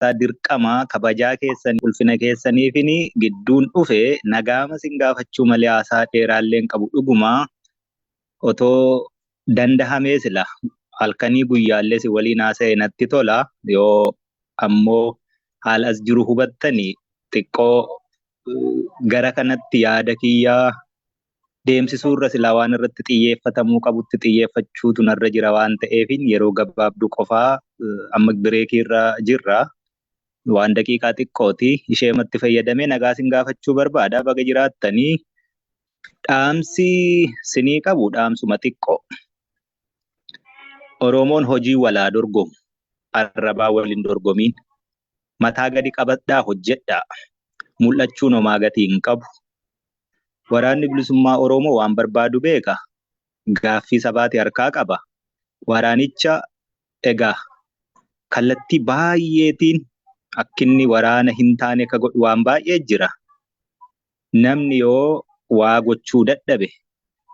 dirqama kabajaa keessan ulfina keessaniifini gidduun dhufe nagaama sin gaafachuu malee haasaa dheeraallee hin qabu dhuguma otoo dandahamee sila halkanii guyyaallee si waliin haasa'e natti tola yoo ammoo haala as jiru hubattanii xiqqoo gara kanatti yaada kiyyaa deemsisuu irra silaa waan irratti xiyyeeffatamuu qabutti xiyyeeffachuutu narra jira waan ta'eefin yeroo gabaabduu qofaa amma bireekii irra jirra. Waan daqiiqaa xiqqooti isheematti fayyadamee nagaa sin gaafachuu barbaada baga jiraattanii dhaamsi sinii qabu dhaamsuma xiqqoo. Oromoon hojii walaa dorgomu arrabaa waliin dorgomiin mataa gadi qabadhaa hojjedhaa mul'achuun homaa gatii hin qabu. Waraanni bilisummaa Oromoo waan barbaadu beeka gaaffii sabaati harkaa qaba. Waraanicha egaa kallattii baay'eetiin akkinni waraana hin taane ka godhu waan baay'ee jira. Namni yoo waa gochuu dadhabe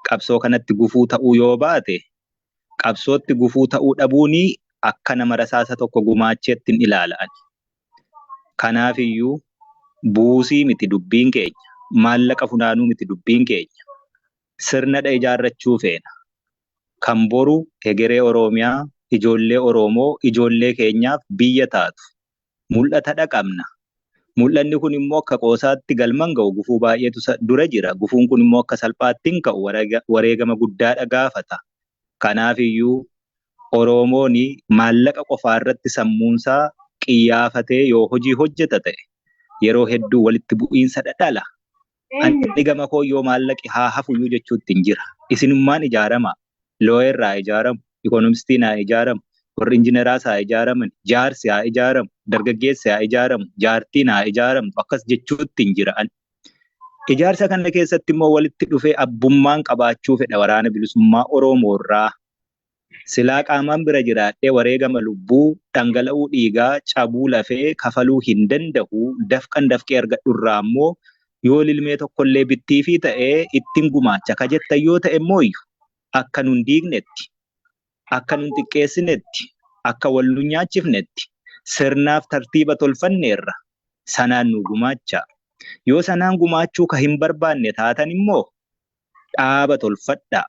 qabsoo kanatti gufuu ta'uu yoo baate qabsootti gufuu ta'uu dhabuuni akka nama rasaasa tokko gumaacheetti hin ilaalan. Kanaafiyyuu buusii miti dubbiin keenya maallaqa funaanuu miti dubbiin keenya sirnadha ijaarrachuu feena. Kan boru hegeree Oromiyaa ijoollee Oromoo ijoollee keenyaaf biyya taatu. Mul'ata qabna. Mul'anni kun immoo akka qoosaatti galman ga'u gufuu baay'eetu dura jira. Gufuun kun immoo akka salphaatti hin ka'u wareegama guddaadha gaafata. Kanaafiyyuu Oromoon maallaqa qofaa irratti sammuunsaa qiyyaafatee yoo hojii hojjeta ta'e yeroo hedduu walitti bu'iinsa dhala. Ani gama koo yoo maallaqi haa hafuyyuu jechuutti hin jira. Isinummaan ijaarama. Looyerraa ijaaramu, ikoonomistiin haa ijaaramu. Warri injiineraas haa ijaaraman, jaarsi haa ijaaramu, dargaggeessi haa ijaaramu, jaartiin haa ijaaramu akkas jechuutti hin jiraan. Ijaarsa kana keessatti immoo walitti dhufee abbummaan qabaachuu fedha waraana bilisummaa Oromoo irraa. Silaa qaamaan bira jiraadhee wareegama lubbuu dhangala'uu dhiigaa cabuu lafee kafaluu hin danda'u dafqan dafqee argadhurraa immoo yoo lilmee tokkollee bittiifii ta'ee ittiin gumaacha ka jettan yoo ta'e immoo akka nun diignetti. Akka nun xiqqeessinetti, akka wal nu nyaachifnetti, sirnaaf tartiiba tolfanneerra sanaan nu gumaacha. Yoo sanaan gumaachuu ka hin barbaanne taatan immoo dhaaba tolfadhaa.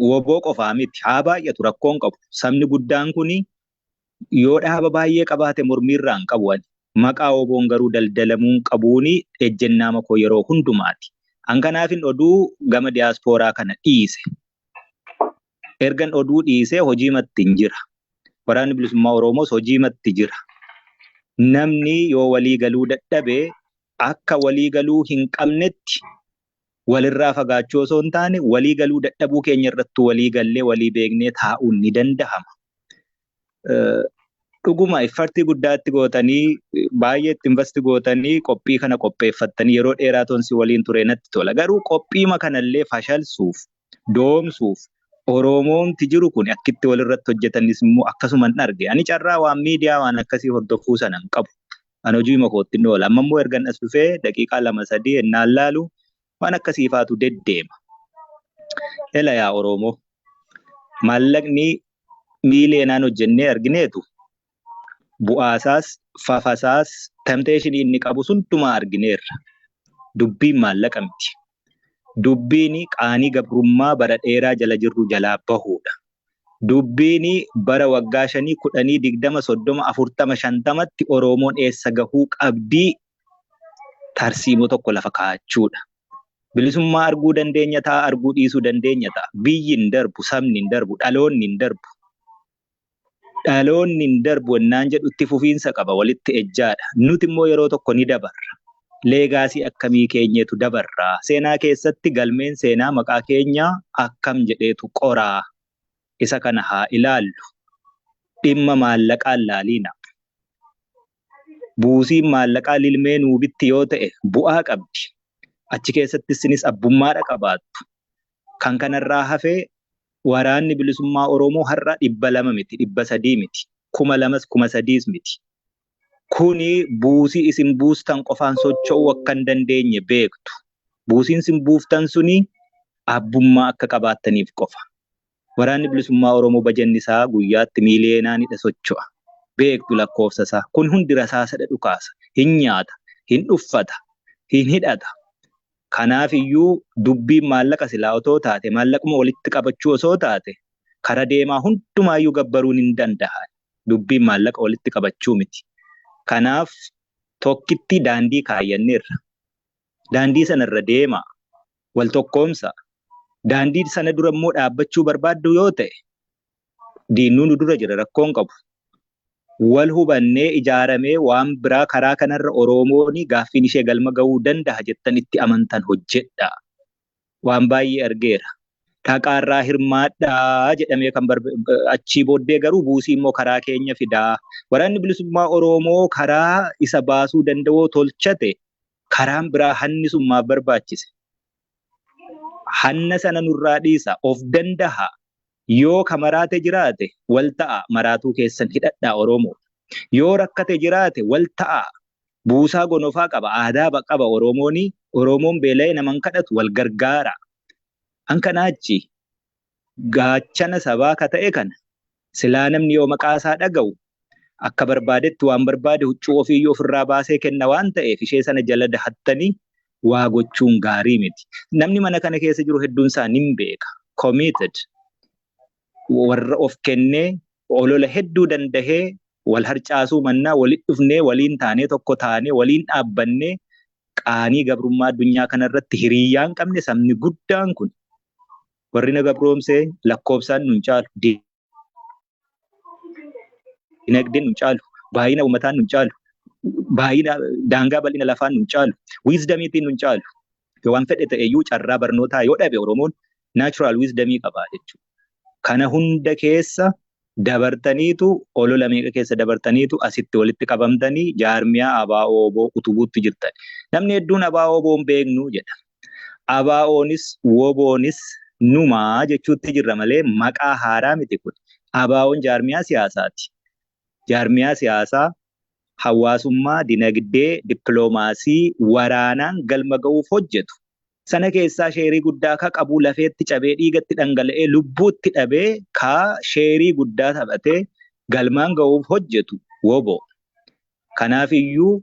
Woboo qofaa miti haa baay'atu rakkoon qabu. Sabni guddaan kun yoo dhaaba baay'ee qabaate mormiirraa hin qabu. Maqaa woboon garuu daldalamuun qabuuni ejjennaa makoo yeroo hundumaati. Hanganaafin oduu gama diyaaspooraa kana dhiise. Ergan oduu dhiisee hojiimatti hin jira. Waraanni bilisummaa Oromoos hojiimatti jira. Namni yoo walii galuu dadhabe akka walii galuu hin qabnetti walirraa fagaachuu osoo hin taane walii galuu dadhabuu keenya irratti walii gallee walii beeknee taa'uun ni danda'ama. Dhuguma iffartii guddaatti gootanii baay'eetti investi gootanii qophii kana qopheeffattanii yeroo dheeraa tonsi waliin ture natti tola. Garuu qophiima kanallee fashalsuuf doomsuuf Oromoomti jiru kun akkitti walirratti hojjetanis immoo akkasuman arge. Ani carraa waan miidiyaa waan akkasii hordofuu sana hin qabu. Ani hojii makootti hin oola. Amma immoo ergan as dhufee daqiiqaa 2-3 ennaan laalu waan akkasiifaatu deddeema. Ela yaa Oromoo maallaqni miileenaan hojjennee argineetu bu'aasaas fafasaas tempteeshinii inni qabu sundumaa argineerra. Dubbiin maallaqa miti. Dubbiin qaanii gabrummaa bara dheeraa jala jirru jalaa bahuudha. Dubbiin bara waggaa 5, 10, 20, 30, 40, 50tti Oromoon eessa gahuu qabdii tarsiimoo tokko lafa kaa'achuudha. Bilisummaa arguu dandeenya ta'a, arguu dhiisuu dandeenya ta'a. Biyyi hin darbu, sabni hin darbu, dhaloonni hin darbu. Dhaloonni hin darbu ennaan jedhu itti fufiinsa qaba, walitti ejjaadha. Nuti immoo yeroo tokko ni dabarra. Leegaasii akkamii keenyeetu dabarraa. Seenaa keessatti galmeen seenaa maqaa keenyaa akkam jedheetu qoraa. Isa kana haa ilaallu. Dhimma maallaqaan laaliina. Buusiin maallaqaa lilmee nuubitti yoo ta'e bu'aa qabdi. Achi keessatti isinis abbummaadha qabaattu. Kan kanarraa hafee waraanni bilisummaa Oromoo har'a 200 miti, 300 miti, 2,000, 3,000 miti. Kuni buusii isin buustan qofaan socho'uu akka hin dandeenye beektu. Buusiin isin buuftan suni abbummaa akka qabaattaniif qofa. Waraanni bilisummaa Oromoo bajanni isaa guyyaatti miiliyoonaanidha socho'a. beektu lakkoofsa isaa. Kun hundi rasaasadha dhukaasa. Hin nyaata, hin uffata, hin hidhata. Kanaaf iyyuu dubbiin maallaqa silaa otoo taate, maallaquma walitti qabachuu osoo taate, kara deemaa hundumaayyuu gabbaruun hin danda'a. Dubbiin maallaqa walitti qabachuu miti. Kanaaf tokkitti daandii kaayyanneerra. Daandii sanarra deemaa. Wal tokkoomsa. Daandii sana dura immoo dhaabbachuu barbaaddu yoo ta'e, diinuu nu dura jira rakkoon qabu. Wal hubannee ijaaramee waan biraa karaa kanarra Oromooni gaaffiin ishee galma ga'uu danda'a jettan itti amantan hojjedha. Waan baay'ee argeera. Dhaqaarraa hirmaadhaa jedhamee kan achii booddee garuu buusii immoo karaa keenya fidaa. Waraanni bilisummaa Oromoo karaa isa baasuu danda'u tolchate karaan biraa hannisummaaf barbaachise. Hanna sana nurraa dhiisa of danda'a. Yoo ka maraate jiraate wal ta'a maraatuu keessan hidhadhaa Oromoo. Yoo rakkate jiraate wal ta'a buusaa gonofaa qaba aadaa qaba Oromooni. Oromoon beela'ee naman kadhatu wal gargaara. Hankanaachi gaachana sabaa ka ta'e kana silaa namni yoo maqaa isaa dhaga'u akka barbaadetti waan barbaade huccuu ofiiyyuu ofirraa baasee kenna waan ta'eef ishee sana jala dahattanii waa gochuun gaarii miti. Namni mana kana keessa jiru hedduun isaa nin beeka. Committed. Warra of kennee olola hedduu dandahee wal harcaasuu mannaa walitti dhufnee waliin taanee tokko taanee waliin dhaabbannee qaanii gabrummaa addunyaa kanarratti hiriyyaan hin qabne sabni guddaan kun warri na gabroomsee lakkoofsaan nun caalu, dinagdeen nun caalu, baay'ina uummataan nun caalu, baay'ina daangaa bal'ina lafaan nun caalu, wiizdamiitiin nun caalu. Waan fedhe ta'eyyuu carraa barnootaa yoo dhabe Oromoon naachuraal wiizdamii qabaa jechuudha. Kana hunda keessa dabartaniitu olola meeqa keessa dabartaniitu asitti walitti qabamtanii jaarmiyaa ABO utubuutti jirtan. Namni hedduun ABO beeknu jedha. ABO'nis WBO'nis numaa jechuutti jirra malee maqaa haaraa miti kun. ABO'n jaarmiyaa siyaasaati. Jaarmiyaa siyaasaa hawaasummaa, dinagdee, dippiloomaasii, waraanaan galma ga'uuf hojjetu. Sana keessaa sheerii guddaa ka qabu lafeetti cabee dhiigatti dhangala'ee lubbuutti dhabee ka sheerii guddaa taphatee galmaan ga'uuf hojjetu WBO. Kanaaf iyyuu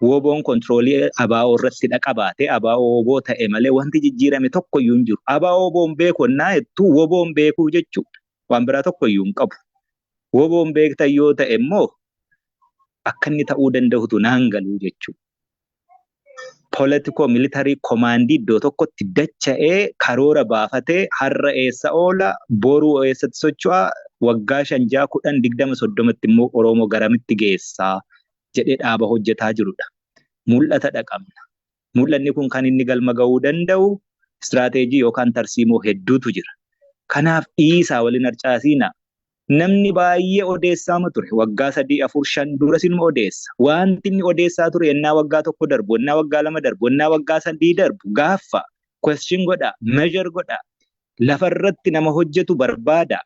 WBO'n kontroolii ABO irratti qabaatee ABO ta'e malee wanti jijjiirame tokko iyyuu hin jiru. ABO'n beekonnaa jettuu WBO'n beekuu jechuudha. Waan biraa tokko iyyuu hin qabu. WBO'n beektan yoo ta'e immoo akka inni ta'uu danda'utu naan galuu jechuudha. Politiko militarii komaandii iddoo tokkotti dacha'ee karoora baafatee har'a eessa oola boruu eessatti socho'a waggaa 5, 10, 20, 30tti immoo Oromoo garamitti geessaa jedhee dhaaba hojjetaa jirudha. Mul'ata dhaqabna. Mul'anni kun kan inni galma ga'uu danda'u istiraateejii yookaan tarsiimoo hedduutu jira. Kanaaf dhiisaa waliin harcaasiina. Namni baay'ee odeessaama ture waggaa 3, 4, 5 dura sinuma odeessa. Wanti inni odeessaa ture ennaa waggaa 1 darbu, ennaa waggaa 2 darbu, ennaa waggaa 3 darbu gaaffa question godha, measure godha. Lafarratti nama hojjetu barbaada.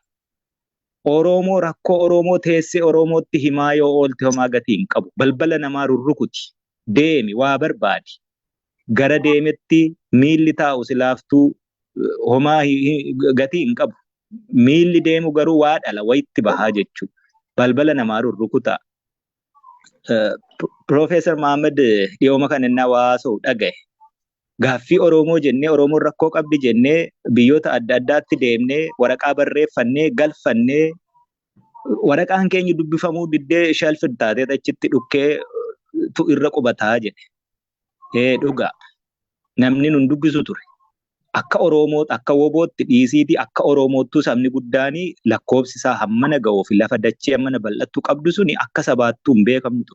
Oromoo rakkoo Oromoo teessee Oromootti himaa yoo oolte homaa gatii hin qabu. Balbala namaa rurrukuti. Deemi waa barbaadi. Gara deemetti miilli taa'u silaaftuu homaa gatii hin qabu. Miilli deemu garuu waa dhala wayitti bahaa jechuudha. Balbala namaa rurrukuta. Profeesar Mahammad dhiyooma kan innaa waasoo dhagaye. Gaaffii Oromoo jennee Oromoon rakkoo qabdi jennee biyyoota adda addaatti deemnee waraqaa barreeffannee galfannee waraqaan keenya dubbifamuu diddee shelfii taatee achitti dhukkee tu irra qubataa jedhe. Dhugaa namni nun dubbisu ture. Akka Oromoo akka WBO'tti dhiisiitii akka Oromoottuu sabni guddaanii lakkoofsi isaa hammana ga'uu fi lafa dachee hammana bal'attuu qabdu suni akka sabaattuu hin beekamtu.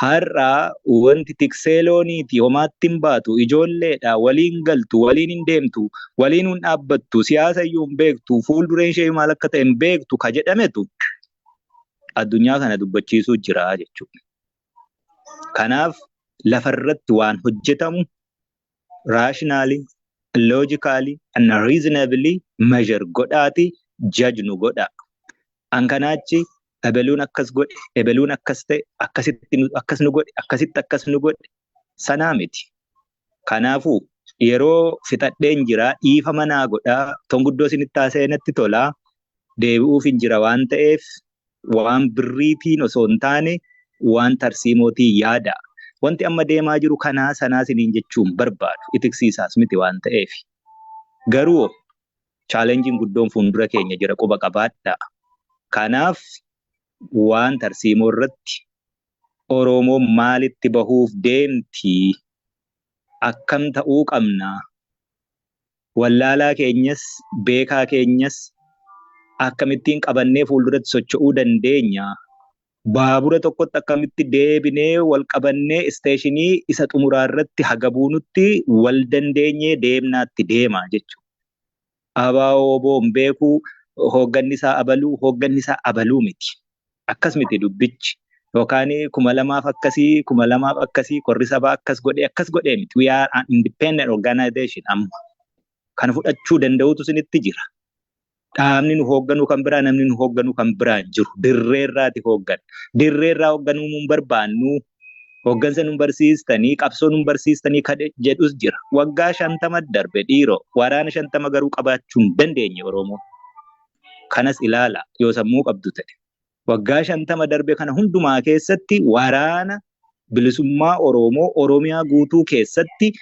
Har'aa wanti tiksee looniiti homaatti hin baatu ijoolleedha waliin galtu waliin hin deemtu waliin hin dhaabbattu siyaasa iyyuu hin beektu fuuldureen ishee maal akka ta'e hin beektu ka jedhametu addunyaa kana dubbachiisuu jira jechuudha. Kanaaf lafarratti waan hojjetamu raashinaali. Logically and reasonably measure godhaati judge nu godha. Ankanaachi ebeluun akkas godhe, ebeluun akkas ta'e, akkasitti akkas nu godhe, akkasitti akkas nu godhe sanaa miti. Kanaafuu yeroo fixadheen jira dhiifa manaa godhaa tonguddoo isinitti haasa'e natti tolaa deebi'uuf hin jira waan ta'eef waan birriitiin osoo hin taane waan tarsiimootiin yaada. Wanti amma deemaa jiru kanaa sanaa siniin jechuun barbaadu itiksiisaas miti waan ta'eef. Garuu chaalenjiin guddoon fuuldura keenya jira quba qabaadha. Kanaaf waan tarsiimoo irratti Oromoon maalitti bahuuf deemti? Akkam ta'uu qabna? Wallaalaa keenyas beekaa keenyas akkamittiin qabannee fuulduratti socho'uu dandeenya? Baabura tokkotti akkamitti deebinee wal qabannee isteeshinii isa xumuraa irratti haga buunutti wal dandeenyee deemnaatti deema jechuudha. ABO'n beekuu hoogganni isaa abaluu miti. Akkas miti dubbichi. Yookaan 2000 akkasii 2000 akkasii korri sabaa akkas godhee miti. We are an independent organization amma. Kana fudhachuu danda'utu sinitti jira. Dhaabni nu hoogganu kan biraa, namni nu hoogganu kan biraa jiru. Dirreerraati hooggan. Dirreerraa hoogganuu nun barbaannu. Hooggansa nun barsiistanii, qabsoo nun barsiistanii jedhus jira. Waggaa 50 darbe dhiiroo. Waraana 50 garuu qabaachuu hin dandeenye Oromoo. Kanas ilaala yoo sammuu qabdu ta'e. Waggaa 50 darbe kana hundumaa keessatti waraana bilisummaa Oromoo Oromiyaa guutuu keessatti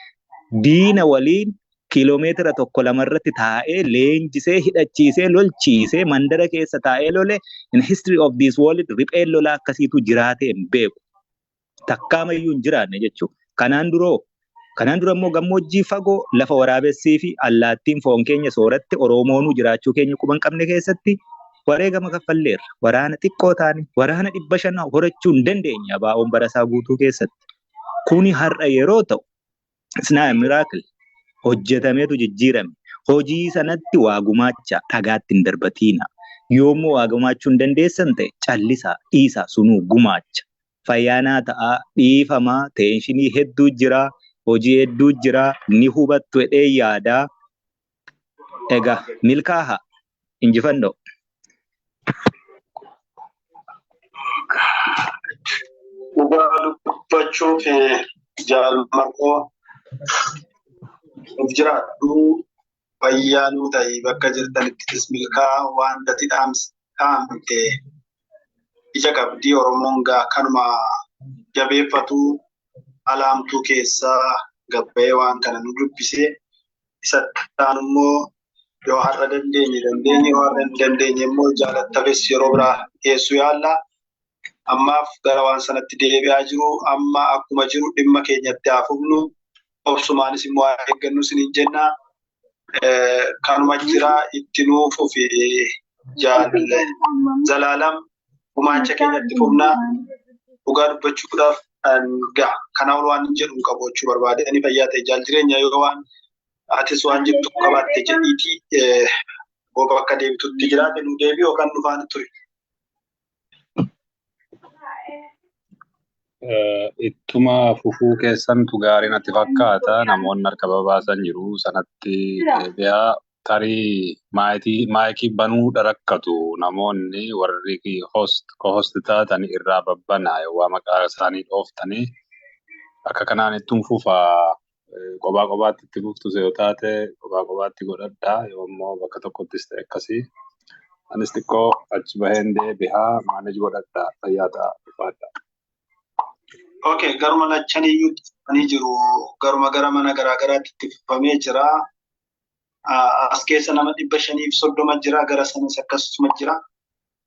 diina waliin kiiloomeetira 1-2 irratti taa'ee leenjisee hidhachiisee lolchiisee mandara keessa taa'ee lole in history of this world riphee lolaa akkasiitu jiraatee hin beeku. Takkaamayyuu hin jiraanne jechuudha. Kanaan dura immoo gammoojjii fagoo lafa waraabessii fi allaattiin foon keenya sooratti Oromoonuu jiraachuu keenya quban qabne keessatti wareegama kaffalleerra. Waraana xiqqoo taane waraana 500 horachuu hin dandeenye ABO'n barasaa guutuu keessatti. Kuni har'a yeroo ta'u it's not a miracle. Hojjetameetu jijjiirame. Hojii sanatti waa gumaacha dhagaatti hin darbatiina. Yoommoo waa gumaachuu hin dandeessan ta'e callisaa dhiisaa sunuu gumaacha. Fayyaanaa ta'aa dhiifamaa teenshinii hedduu jira. Hojii hedduu jira. Ni hubattu jedhee yaadaa. Egaa milkaaha injifannoo. Dhugaa dubbachuuf jaalmarqoo of jiraadhu fayyaa nuu ta'e bakka jirtanittis milkaa waan dati dhaamte ija qabdii Oromoon kanuma jabeeffatu alaamtuu keessaa gabbayee waan kana nu dubbisee isa ta'an immoo yoo har'a dandeenye yoo har'a hin dandeenye immoo jaalattanis yeroo biraa dhiyeessuu yaalla. Ammaaf gara waan sanatti deebi'aa jiru amma akkuma jiru dhimma keenyatti haafufnu obsumaanis immoo eeggannu siniin jenna. Kanuma jira itti nuufuu fi Zalaalam gumaacha keenyatti fufnaa dhugaa dubbachuudhaaf ga'a. Kanaaf waan jedhu qabaachuu barbaade ani fayyaa ta'e jaal jireenya yoo waan atis waan jettu qabaatte jedhiiti booba akka deebitutti jiraate nu deebi'oo kan dhufaan ture. Ittuma fufuu keessantu gaarii natti fakkaata. Namoonni harka babaasan jiru sanatti deebi'aa tarii maayikii banuu rakkatu namoonni warri host taatan irraa babbanaa yoo maqaa isaanii dhooftanii akka kanaan ittiin fufaa kophaatti itti fuftu yoo taate kophaatti godhadhaa yoo immoo bakka tokkottis ta'e akkasii anis xiqqoo achi baheen deebi'aa maanej godhadhaa fayyaa ta'a dhufaadha. Okay, garuma lachaniyyuu ni jiru. Garuma gara mana garaagaraatti itti fufamee jira. As keessa nama 530 jira. Gara sanas akkasuma jira.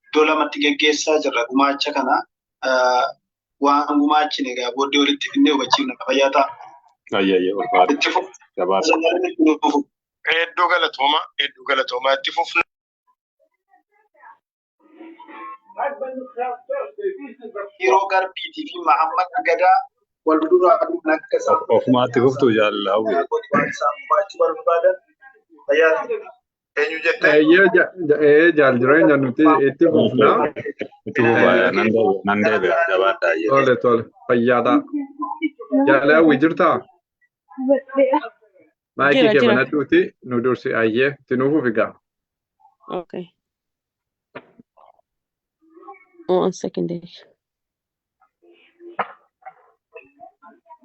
Iddoo lamatti geggeessaa jirra gumaacha kana. Waan gumaachine egaa booddee walitti finnee hubachiifna fayyaa ta'a. Ayyaayyaa ulfaata. Itti fufu. Gabaasa. Hedduu galatoomaa itti fufna. Yeroo Garbiitii fi Mahammad Agadaa wal duraa akka ofumaatti fuftuu jaalladhu. Jaal jireenya nuti itti fufnaa. Itti fufaa nan deebi'a gabaadhaa. Tole fayyaadhaa. Jaalawwi jirtaa? Maayikii kee banadhuuti nu dursi ayyee itti nuufuuf egaa. Okay. 1 second.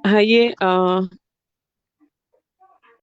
Haye